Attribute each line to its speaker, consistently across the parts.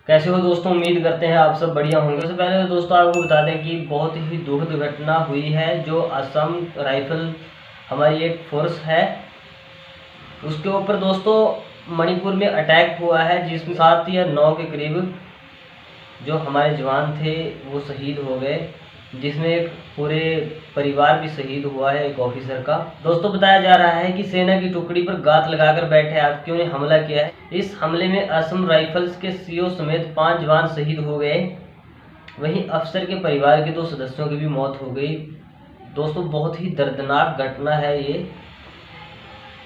Speaker 1: कैसे हो दोस्तों। उम्मीद करते हैं आप सब बढ़िया होंगे। सबसे पहले तो दोस्तों आपको बता दें कि बहुत ही दुखद घटना हुई है। जो असम राइफल हमारी एक फोर्स है, उसके ऊपर दोस्तों मणिपुर में अटैक हुआ है, जिसमें 7 या 9 के करीब जो हमारे जवान थे वो शहीद हो गए, जिसमें एक पूरे परिवार भी शहीद हुआ है, एक ऑफिसर का। दोस्तों बताया जा रहा है कि सेना की टुकड़ी पर घात लगाकर बैठे आतंकियों ने हमला किया है। इस हमले में असम राइफल्स के सीओ समेत 5 जवान शहीद हो गए। वहीं अफसर के परिवार के 2 सदस्यों की भी मौत हो गई। दोस्तों बहुत ही दर्दनाक घटना है ये,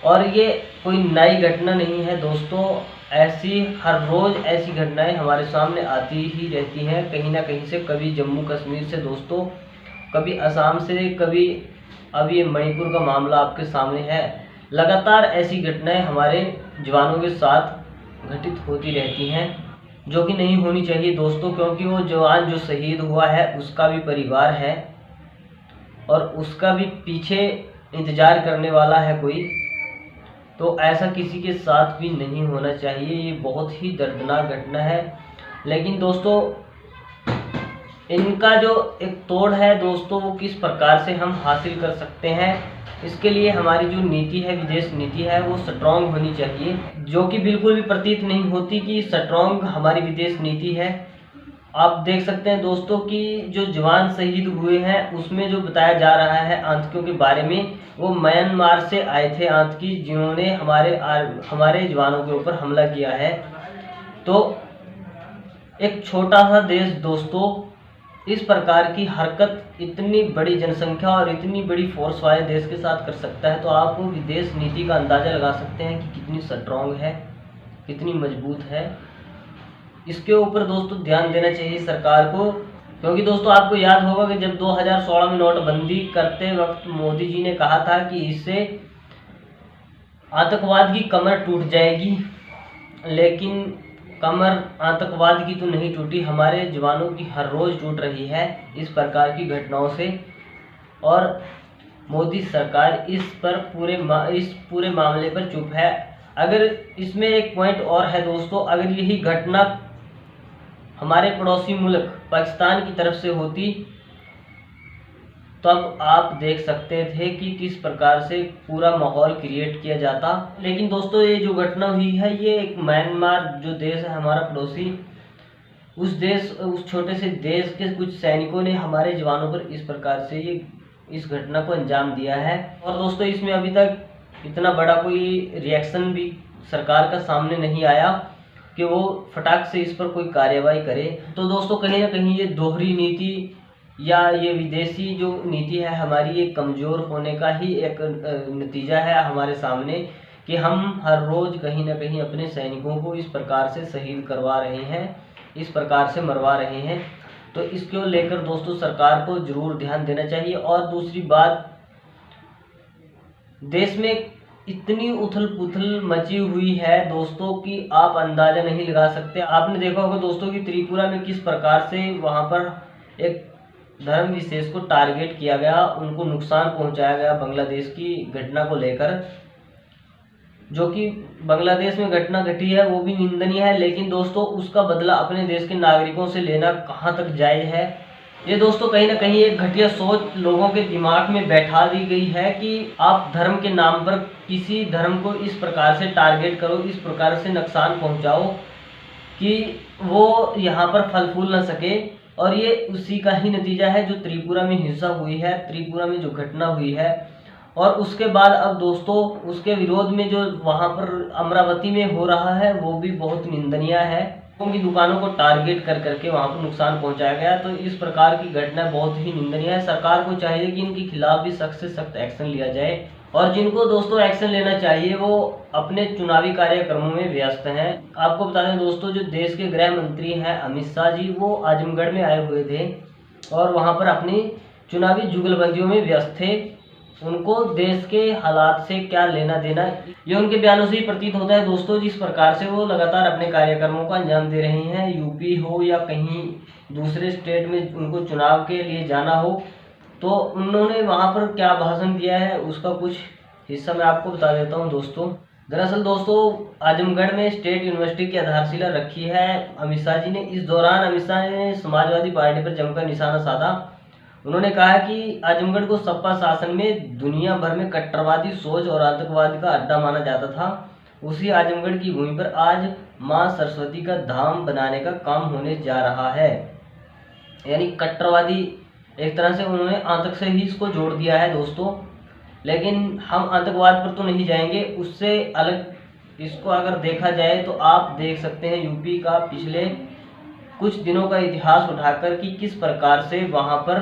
Speaker 1: और ये कोई नई घटना नहीं है दोस्तों। ऐसी हर रोज़ ऐसी घटनाएं हमारे सामने आती ही रहती हैं, कहीं ना कहीं से। कभी जम्मू कश्मीर से दोस्तों, कभी असम से, कभी अब ये मणिपुर का मामला आपके सामने है। लगातार ऐसी घटनाएं हमारे जवानों के साथ घटित होती रहती हैं, जो कि नहीं होनी चाहिए दोस्तों, क्योंकि वो जवान जो शहीद हुआ है उसका भी परिवार है और उसका भी पीछे इंतज़ार करने वाला है कोई। तो ऐसा किसी के साथ भी नहीं होना चाहिए। ये बहुत ही दर्दनाक घटना है। लेकिन दोस्तों इनका जो एक तोड़ है दोस्तों, वो किस प्रकार से हम हासिल कर सकते हैं, इसके लिए हमारी जो नीति है, विदेश नीति है, वो स्ट्रॉन्ग होनी चाहिए, जो कि बिल्कुल भी प्रतीत नहीं होती कि स्ट्रॉन्ग हमारी विदेश नीति है। आप देख सकते हैं दोस्तों कि जो जवान शहीद हुए हैं उसमें जो बताया जा रहा है आतंकियों के बारे में, वो म्यांमार से आए थे आतंकी, जिन्होंने हमारे जवानों के ऊपर हमला किया है। तो एक छोटा सा देश दोस्तों इस प्रकार की हरकत इतनी बड़ी जनसंख्या और इतनी बड़ी फोर्स वाले देश के साथ कर सकता है, तो आप विदेश नीति का अंदाज़ा लगा सकते हैं कि कितनी स्ट्रॉन्ग है, कितनी मजबूत है। इसके ऊपर दोस्तों ध्यान देना चाहिए सरकार को, क्योंकि दोस्तों आपको याद होगा कि जब 2016 में नोटबंदी करते वक्त मोदी जी ने कहा था कि इससे आतंकवाद की कमर टूट जाएगी, लेकिन कमर आतंकवाद की तो नहीं टूटी, हमारे जवानों की हर रोज़ टूट रही है इस प्रकार की घटनाओं से। और मोदी सरकार इस पूरे मामले पर चुप है। अगर इसमें एक पॉइंट और है दोस्तों, अगर यही घटना हमारे पड़ोसी मुल्क पाकिस्तान की तरफ से होती, तब आप देख सकते थे कि किस प्रकार से पूरा माहौल क्रिएट किया जाता। लेकिन दोस्तों ये जो घटना हुई है, ये एक म्यांमार जो देश है हमारा पड़ोसी, उस छोटे से देश के कुछ सैनिकों ने हमारे जवानों पर इस प्रकार से इस घटना को अंजाम दिया है। और दोस्तों इसमें अभी तक इतना बड़ा कोई रिएक्शन भी सरकार का सामने नहीं आया कि वो फटाक से इस पर कोई कार्रवाई करे। तो दोस्तों कहीं ना कहीं ये दोहरी नीति या ये विदेशी जो नीति है हमारी, ये कमज़ोर होने का ही एक नतीजा है हमारे सामने, कि हम हर रोज़ कहीं ना कहीं अपने सैनिकों को इस प्रकार से शहीद करवा रहे हैं, इस प्रकार से मरवा रहे हैं। तो इसको लेकर दोस्तों सरकार को ज़रूर ध्यान देना चाहिए। और दूसरी बात, देश में इतनी उथल पुथल मची हुई है दोस्तों कि आप अंदाज़ा नहीं लगा सकते। आपने देखा होगा दोस्तों कि त्रिपुरा में किस प्रकार से वहाँ पर एक धर्म विशेष को टारगेट किया गया, उनको नुकसान पहुँचाया गया बांग्लादेश की घटना को लेकर। जो कि बांग्लादेश में घटना घटी है वो भी निंदनीय है, लेकिन दोस्तों उसका बदला अपने देश के नागरिकों से लेना कहाँ तक जायज़ है। ये दोस्तों कहीं ना कहीं एक घटिया सोच लोगों के दिमाग में बैठा दी गई है कि आप धर्म के नाम पर किसी धर्म को इस प्रकार से टारगेट करो, इस प्रकार से नुकसान पहुंचाओ कि वो यहाँ पर फल फूल ना सके। और ये उसी का ही नतीजा है जो त्रिपुरा में हिंसा हुई है, त्रिपुरा में जो घटना हुई है। और उसके बाद अब दोस्तों उसके विरोध में जो वहाँ पर अमरावती में हो रहा है वो भी बहुत निंदनीय है। उनकी दुकानों को टारगेट कर करके वहाँ पर नुकसान पहुँचाया गया। तो इस प्रकार की घटना बहुत ही निंदनीय है। सरकार को चाहिए कि इनके खिलाफ भी सख्त से सख्त एक्शन लिया जाए। और जिनको दोस्तों एक्शन लेना चाहिए वो अपने चुनावी कार्यक्रमों में व्यस्त हैं। आपको बता दें दोस्तों, जो देश के गृह मंत्री हैं अमित शाह जी, वो आजमगढ़ में आए हुए थे और वहाँ पर अपनी चुनावी जुगलबंदियों में व्यस्त थे। उनको देश के हालात से क्या लेना देना, ये उनके बयानों से ही प्रतीत होता है दोस्तों। जिस प्रकार से वो लगातार अपने कार्यक्रमों का अंजाम दे रहे हैं, यूपी हो या कहीं दूसरे स्टेट में उनको चुनाव के लिए जाना हो, तो उन्होंने वहाँ पर क्या भाषण दिया है उसका कुछ हिस्सा मैं आपको बता देता हूँ दोस्तों। दरअसल दोस्तों आजमगढ़ में स्टेट यूनिवर्सिटी की आधारशिला रखी है अमित शाह जी ने। इस दौरान अमित शाह ने समाजवादी पार्टी पर जमकर निशाना साधा। उन्होंने कहा कि आजमगढ़ को सपा शासन में दुनिया भर में कट्टरवादी सोच और आतंकवाद का अड्डा माना जाता था। उसी आजमगढ़ की भूमि पर आज मां सरस्वती का धाम बनाने का काम होने जा रहा है। यानी कट्टरवादी एक तरह से उन्होंने आतंक से ही इसको जोड़ दिया है दोस्तों। लेकिन हम आतंकवाद पर तो नहीं जाएंगे, उससे अलग इसको अगर देखा जाए तो आप देख सकते हैं यूपी का पिछले कुछ दिनों का इतिहास उठाकर कि किस प्रकार से वहां पर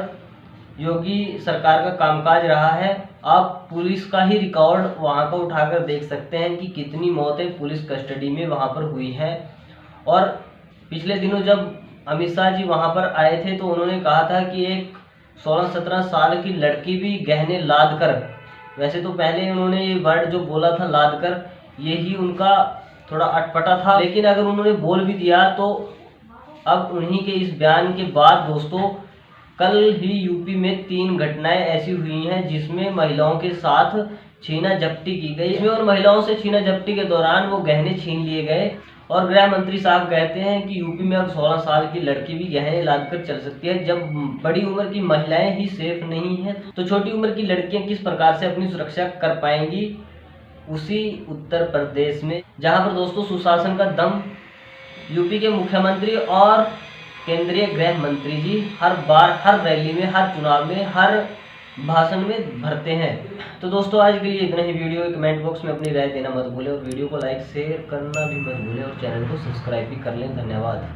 Speaker 1: योगी सरकार का कामकाज रहा है। आप पुलिस का ही रिकॉर्ड वहां का उठाकर देख सकते हैं कि कितनी मौतें पुलिस कस्टडी में वहां पर हुई हैं। और पिछले दिनों जब अमित शाह जी वहां पर आए थे तो उन्होंने कहा था कि एक 16-17 साल की लड़की भी गहने लाद कर, वैसे तो पहले उन्होंने ये वर्ड जो बोला था लाद कर, यही उनका थोड़ा अटपटा था, लेकिन अगर उन्होंने बोल भी दिया तो अब उन्हीं के इस बयान के बाद दोस्तों कल ही यूपी में 3 घटनाएं ऐसी हुई हैं जिसमें महिलाओं के साथ छीना झपटी की गई और महिलाओं से छीना झपटी के दौरान वो गहने छीन लिए गए। और गृह मंत्री साहब कहते हैं कि यूपी में अब 16 साल की लड़की भी गहने लाद कर चल सकती है। जब बड़ी उम्र की महिलाएं ही सेफ नहीं हैं तो छोटी उम्र की लड़कियां किस प्रकार से अपनी सुरक्षा कर पाएंगी। उसी उत्तर प्रदेश में जहां पर दोस्तों सुशासन का दम यूपी के मुख्यमंत्री और केंद्रीय गृह मंत्री जी हर बार हर रैली में, हर चुनाव में, हर भाषण में भरते हैं। तो दोस्तों आज के लिए इतना ही। वीडियो के कमेंट बॉक्स में अपनी राय देना मत भूलें और वीडियो को लाइक शेयर करना भी मत भूलें और चैनल को सब्सक्राइब भी कर लें। धन्यवाद।